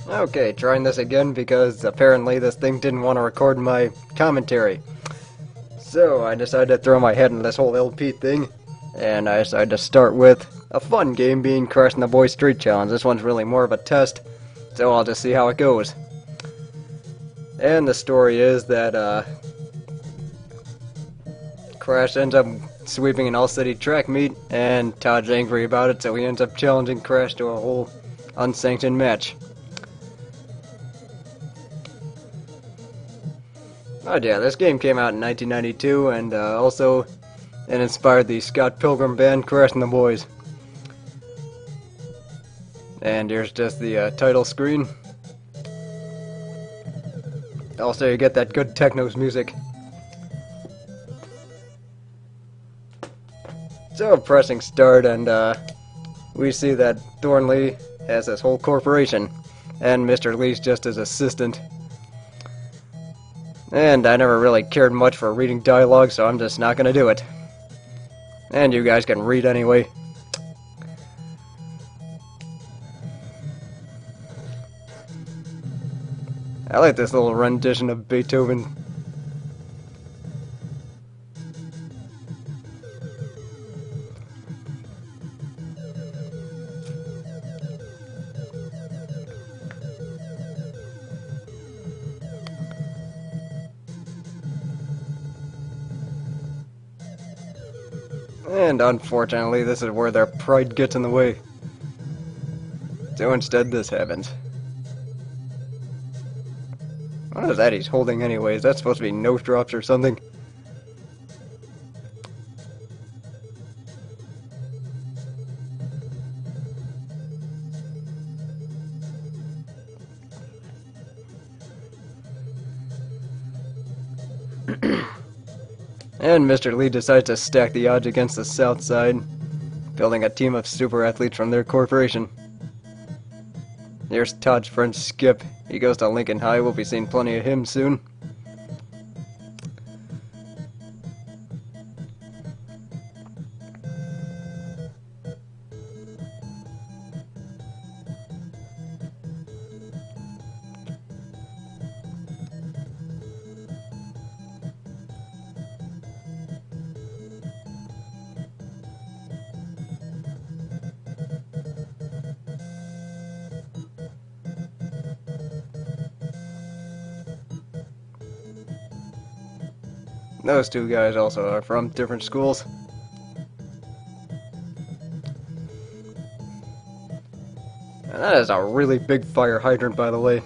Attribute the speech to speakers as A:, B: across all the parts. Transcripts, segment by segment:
A: Okay, trying this again because apparently this thing didn't want to record my commentary. So I decided to throw my head into this whole LP thing, and I decided to start with a fun game being Crash and the Boys Street Challenge. This one's really more of a test, so I'll just see how it goes. And the story is that Crash ends up sweeping an all-city track meet, and Todd's angry about it, so he ends up challenging Crash to a whole unsanctioned match. Oh yeah, this game came out in 1992, and also it inspired the Scott Pilgrim band Crash and the Boys. And here's just the title screen. Also, you get that good techno's music. So, pressing start, and we see that Thornley has this whole corporation, and Mr. Lee's just his assistant. And I never really cared much for reading dialogue, so I'm just not gonna do it. And you guys can read anyway. I like this little rendition of Beethoven. And unfortunately, this is where their pride gets in the way. So instead, this happens. What is that he's holding anyway? Is that supposed to be nose drops or something? And Mr. Lee decides to stack the odds against the South Side, building a team of super athletes from their corporation. Here's Todd's friend Skip. He goes to Lincoln High. We'll be seeing plenty of him soon. Those two guys also are from different schools. And that is a really big fire hydrant, by the way.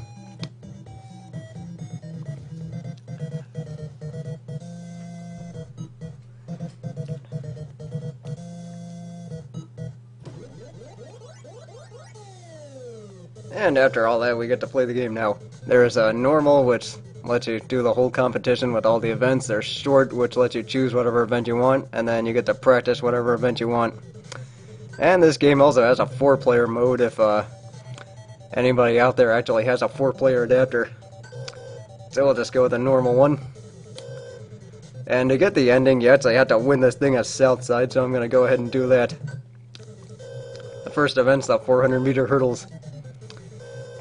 A: And after all that, we get to play the game now. There's a normal, which lets you do the whole competition with all the events. There's short, which lets you choose whatever event you want, and then you get to practice whatever event you want. And this game also has a 4-player mode if anybody out there actually has a 4-player adapter. So we'll just go with the normal one. And to get the ending, you actually have to win this thing as Southside, so I'm going to go ahead and do that. The first event's the 400-meter hurdles.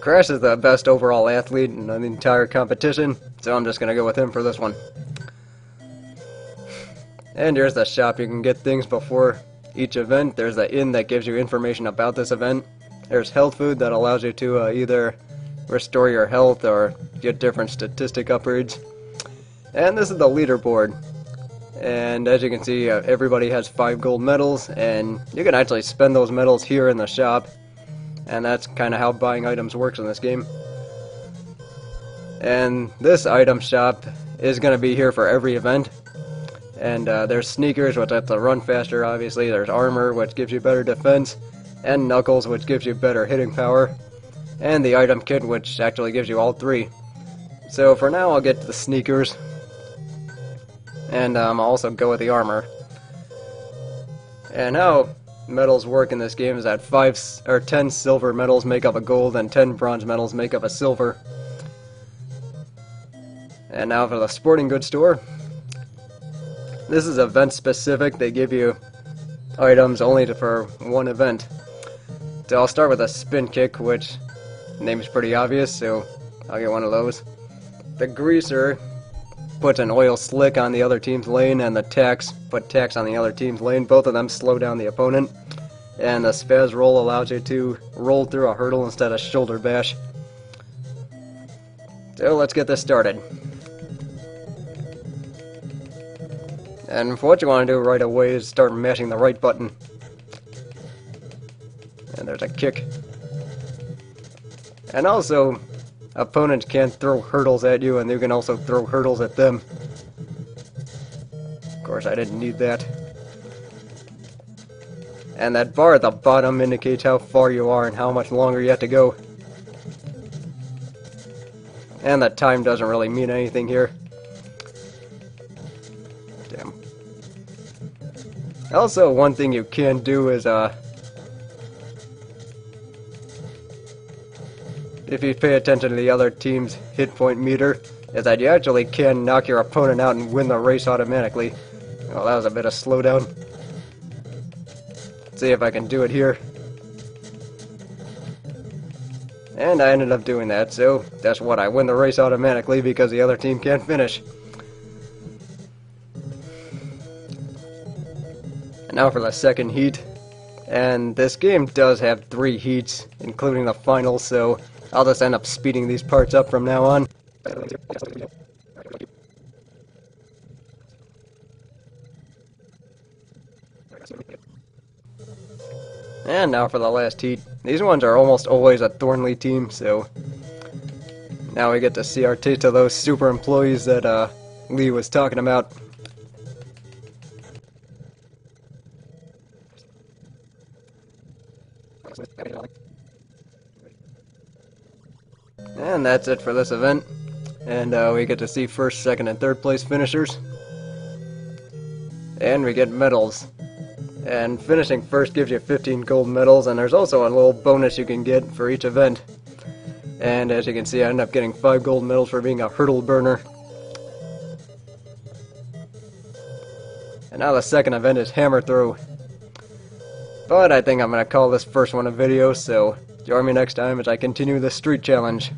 A: Crash is the best overall athlete in the entire competition, so I'm just going to go with him for this one. And here's the shop. You can get things before each event. There's the inn that gives you information about this event. There's health food that allows you to either restore your health or get different statistic upgrades. And this is the leaderboard. And as you can see, everybody has 5 gold medals, and you can actually spend those medals here in the shop. And that's kind of how buying items works in this game. And this item shop is going to be here for every event. And there's sneakers, which lets you run faster, obviously. There's armor, which gives you better defense. And knuckles, which gives you better hitting power. And the item kit, which actually gives you all 3. So for now, I'll get to the sneakers. And I'll also go with the armor. And how medals work in this game is that 10 silver medals make up a gold and 10 bronze medals make up a silver. And now for the sporting goods store. This is event specific. They give you items only for one event. So I'll start with a spin kick, which Name's pretty obvious, so I'll get one of those. The Greaser puts an oil slick on the other team's lane, and the Tax put Tax on the other team's lane. Both of them slow down the opponent. And the Spaz Roll allows you to roll through a hurdle instead of shoulder bash. So let's get this started. And what you want to do right away is start mashing the right button. And there's a kick. And also, opponents can throw hurdles at you, and you can also throw hurdles at them. Of course, I didn't need that. And that bar at the bottom indicates how far you are and how much longer you have to go. And that time doesn't really mean anything here. Damn. Also, one thing you can do is, if you pay attention to the other team's hit point meter, is that you actually can knock your opponent out and win the race automatically. Well, that was a bit of slowdown. Let's see if I can do it here. And I ended up doing that, so that's what, I win the race automatically because the other team can't finish. And now for the second heat. And this game does have 3 heats, including the final, so I'll just end up speeding these parts up from now on. And now for the last heat. These ones are almost always a Thornley team, so now we get to see our taste of those super employees that Lee was talking about. And that's it for this event. And we get to see first, second, and third place finishers. And we get medals. And finishing first gives you 15 gold medals, and there's also a little bonus you can get for each event. And as you can see, I ended up getting 5 gold medals for being a hurdle burner. And now the second event is hammer throw. But I think I'm going to call this first one a video, so join me next time as I continue the street challenge.